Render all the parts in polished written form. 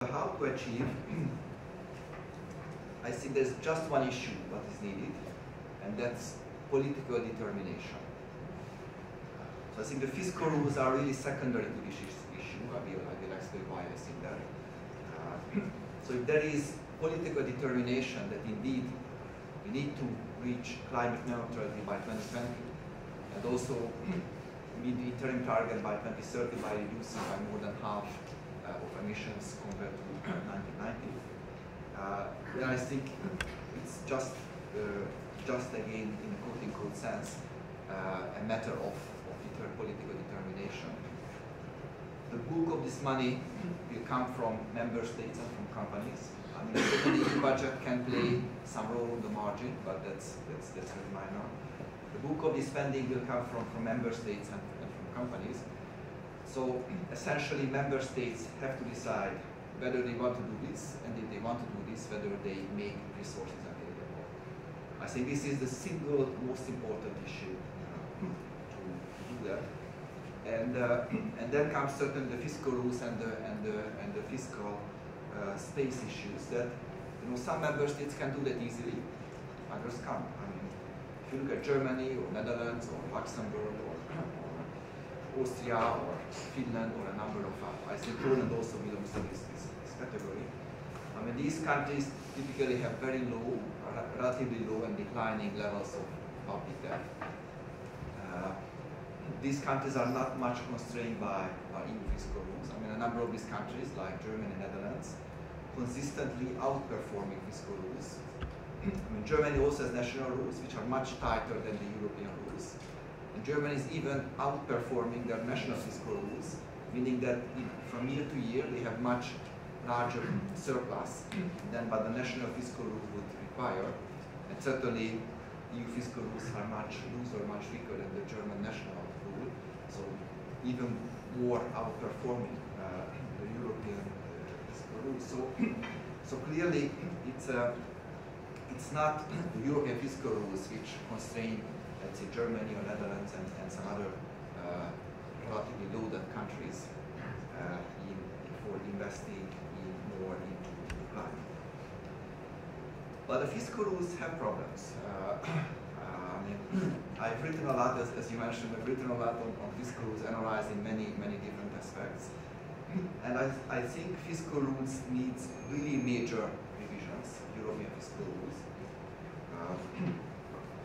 How to achieve, I think there's just one issue what is needed, and that's political determination. So I think the fiscal rules are really secondary to this issue. I will explain why I think that. So if there is political determination that indeed we need to reach climate neutrality by 2020, and also meet the interim target by 2030 by reducing by more than half of emissions compared to 1990. Then I think it's just again, in a quote-unquote sense, a matter of political determination. The bulk of this money will come from member states and from companies. I mean, certainly the EU budget can play some role on the margin, but that's very minor. The bulk of the spending will come from member states and from companies. So essentially, member states have to decide whether they want to do this, and if they want to do this, whether they make resources available. I think this is the single most important issue to do that. And then comes certainly the fiscal rules and the fiscal space issues that some member states can do that easily, others can't. I mean, if you look at Germany or Netherlands or Luxembourg or Austria or Finland or a number of, I think Poland also belongs to this category. I mean, these countries typically have very low, relatively low and declining levels of public debt. These countries are not much constrained by EU fiscal rules. I mean, a number of these countries, like Germany and Netherlands, consistently outperforming fiscal rules. I mean, Germany also has national rules, which are much tighter than the European rules. And Germany is even outperforming their national fiscal rules, meaning that from year to year they have much larger surplus than what the national fiscal rule would require. And certainly EU fiscal rules are much looser, much weaker than the German national rule, so even more outperforming the European fiscal rules. So clearly it's not the European fiscal rules which constrain, let's say, Germany or Netherlands and some other relatively low-debt countries for investing more into climate. But the fiscal rules have problems. I've written a lot, as you mentioned, I've written a lot on fiscal rules, analyzing many different aspects. And I think fiscal rules needs really major revisions, European fiscal rules.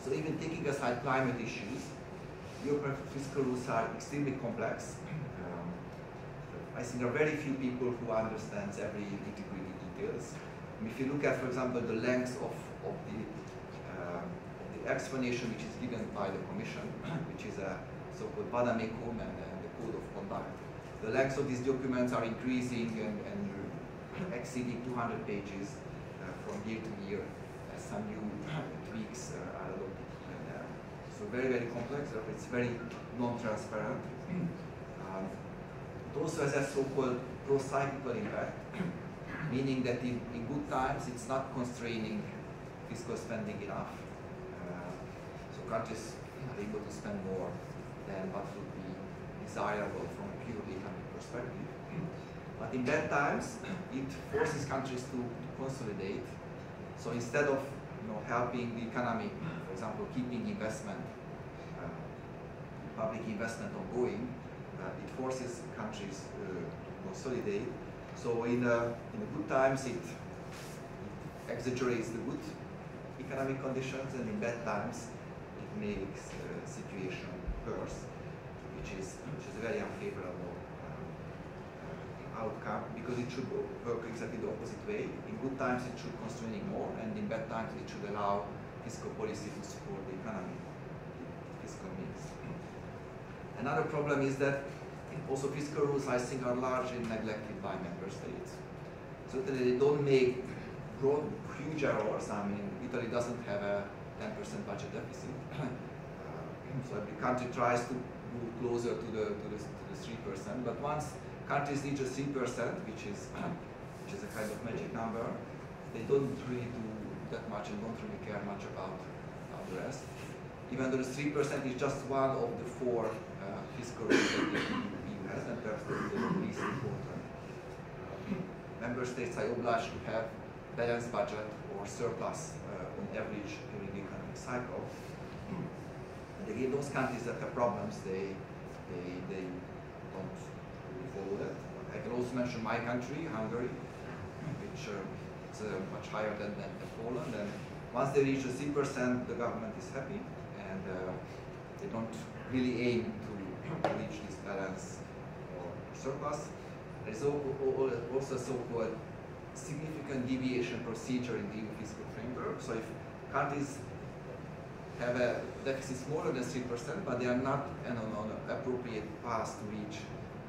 So even taking aside climate issues, European fiscal rules are extremely complex. I think there are very few people who understand every nitty-gritty details. If you look at, for example, the length of the explanation which is given by the Commission, which is a so-called vademecum and the Code of Conduct, the length of these documents are increasing and exceeding 200 pages from year to year as some new tweaks are adopted. So very complex, it's very non-transparent. It also has a so-called pro-cyclical impact, meaning that in good times it's not constraining fiscal spending enough. So countries are able to spend more than what would be desirable from a purely economic perspective. But in bad times, it forces countries to consolidate. So instead of helping the economy, for example, keeping investment, public investment ongoing, it forces countries to consolidate. So in good times, it exaggerates the good economic conditions, and in bad times, it makes the situation worse, which is a very unfavorable outcome, because it should work exactly the opposite way. In good times, it should constrain more, and in bad times, it should allow fiscal policy to support the economy, fiscal means. Another problem is that also fiscal rules, I think, are largely neglected by member states. Certainly, they don't make huge errors. I mean, Italy doesn't have a 10% budget deficit. So every country tries to move closer to the 3%. But once countries reach the 3%, which is a kind of magic number, they don't really do that much and don't really care much about the rest. Even though the 3% is just one of the 4 fiscal rules that the EU has, and perhaps the least important. member states are obliged to have balanced budget or surplus on average during the economic cycle. And again, those countries that have problems, they don't really follow that. I can also mention my country, Hungary, which is much higher than Poland. And once they reach the 3%, the government is happy, and they don't really aim to reach this balance or surplus. There is also a so-called significant deviation procedure in the EU fiscal framework. So if countries have a deficit smaller than 3%, but they are not on an appropriate path to reach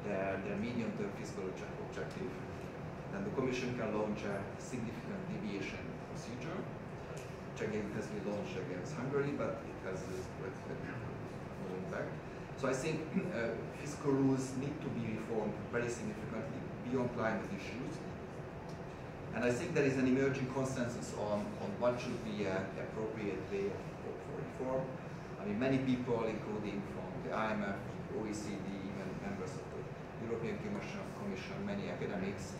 their medium-term fiscal objective, then the Commission can launch a significant deviation procedure, which again has been launched against Hungary, but it has no impact. So I think fiscal rules need to be reformed very significantly beyond climate issues. And I think there is an emerging consensus on what should be an appropriate way for reform. I mean, many people, including from the IMF, OECD, even members of the European Commission, many academics,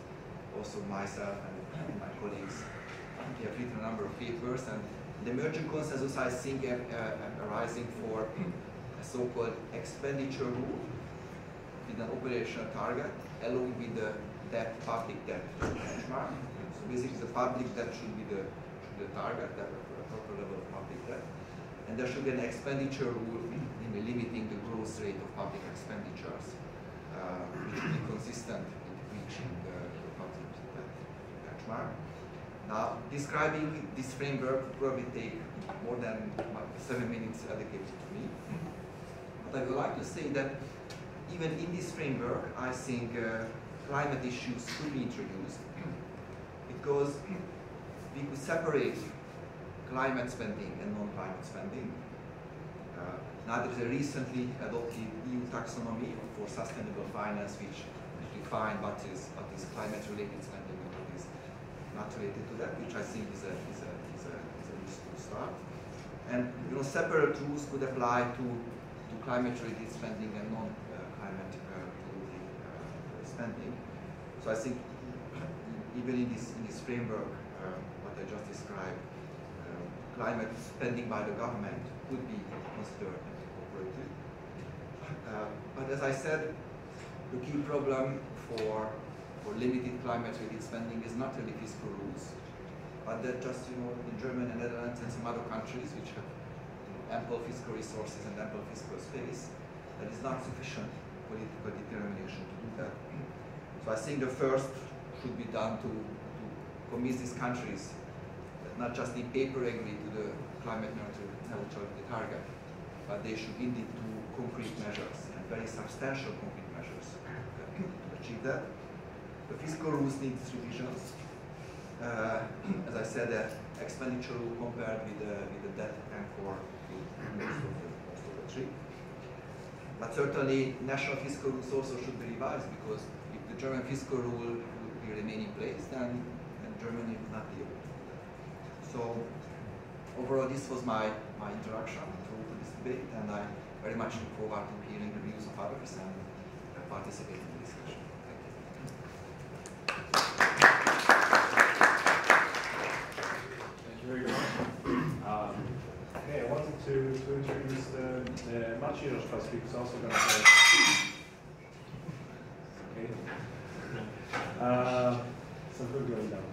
also myself and my colleagues, they have written a number of papers. And the emerging consensus, I think, arising for a so-called expenditure rule with an operational target, along with the public debt benchmark. So basically, the public debt should be the target, the proper level of public debt. And there should be an expenditure rule in limiting the growth rate of public expenditures, which should be consistent in reaching the public debt benchmark. Now, describing this framework will probably take more than 7 minutes allocated to me. But I would like to say that even in this framework, I think climate issues could be introduced because we could separate climate spending and non-climate spending. Now there is a recently adopted EU taxonomy for sustainable finance which defines what is climate-related spending and what is not related to that, which I think is a useful start. And separate rules could apply to climate-related spending and non-climate-related spending. So I think even in this framework, what I just described, climate spending by the government could be considered and incorporated. But as I said, the key problem for limited climate-related spending is not really fiscal rules, but that just in Germany and Netherlands and some other countries which have ample fiscal resources and ample fiscal space, that is not sufficient political determination to do that. So I think the first should be done to convince these countries that not just in paper agree to the climate neutrality target, but they should indeed do concrete measures and very substantial concrete measures to achieve that. The fiscal rules need revisions. As I said, the expenditure rule compared with the debt anchor most of the trick. But certainly, national fiscal rules also should be revised because if the German fiscal rule would be remain in place, then Germany would not be able to do that. So overall, this was my introduction to this debate, and I very much look forward to hearing the views of others and participating in the discussion. Thank you very much. Okay, I wanted to introduce Maciej Roszkowski, who's also going to say. Okay. Some good going down.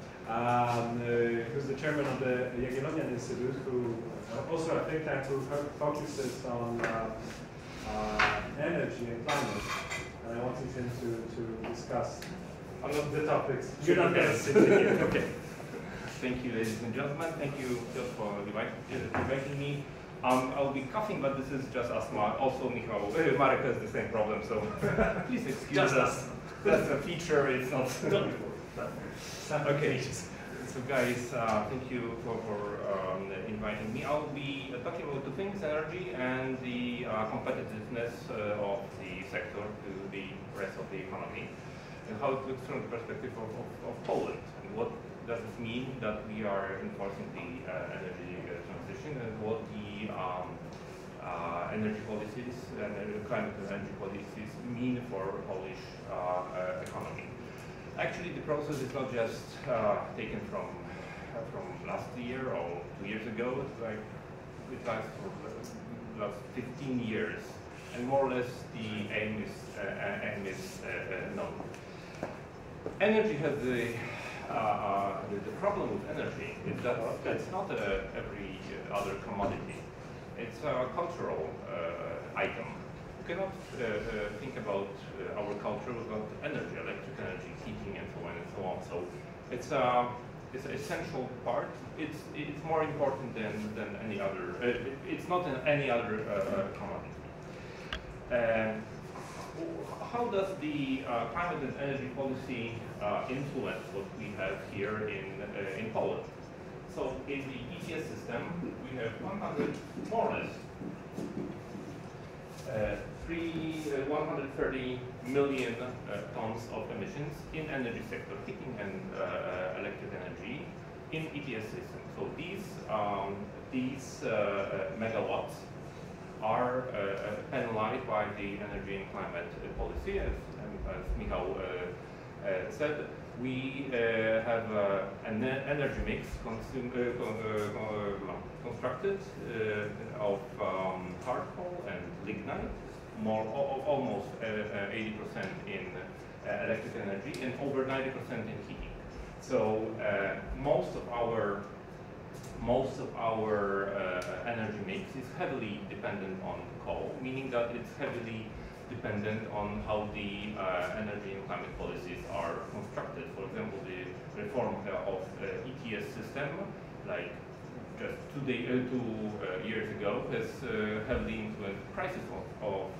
Who's the chairman of the Jagiellonian Institute, who also a think tank who focuses on energy and climate. And I wanted him to discuss all of the topics. You're not going to sit here. Okay. Thank you, ladies and gentlemen. Thank you, Piotr, for inviting me. I'll be coughing, but this is just asthma. Also, Marek has the same problem, so please excuse us. That's a feature. It's not. Okay. So, guys, thank you for inviting me. I'll be talking about two things: energy and the competitiveness of the sector to the rest of the economy, and how it looks from the perspective of Poland. And what does it mean that we are enforcing the energy transition, and what the energy policies and climate and energy policies mean for Polish economy. Actually, the process is not just taken from last year or 2 years ago. It's like it lasts for the last 15 years, and more or less the aim is known. Energy has the problem with energy is that it's not every other commodity. It's a cultural item. You cannot think about our culture without energy, electric energy, heating, and so on and so on. So it's an essential part. It's more important than any other. It's not in any other commodity. How does the climate and energy policy influence what we have here in Poland? So in the ETS system, we have 100, more or less, 130 million tons of emissions in energy sector, heating and electric energy in ETS system. So these megawatts are penalized by the energy and climate policy. As Michał said, we have an energy mix constructed of hard coal and lignite, almost 80% in electric energy and over 90% in heating. So most of our energy mix is heavily dependent on coal, meaning that it's heavily dependent on how the energy and climate policies are constructed. For example, the reform of ETS system, like just 2 years ago, has heavily influenced prices of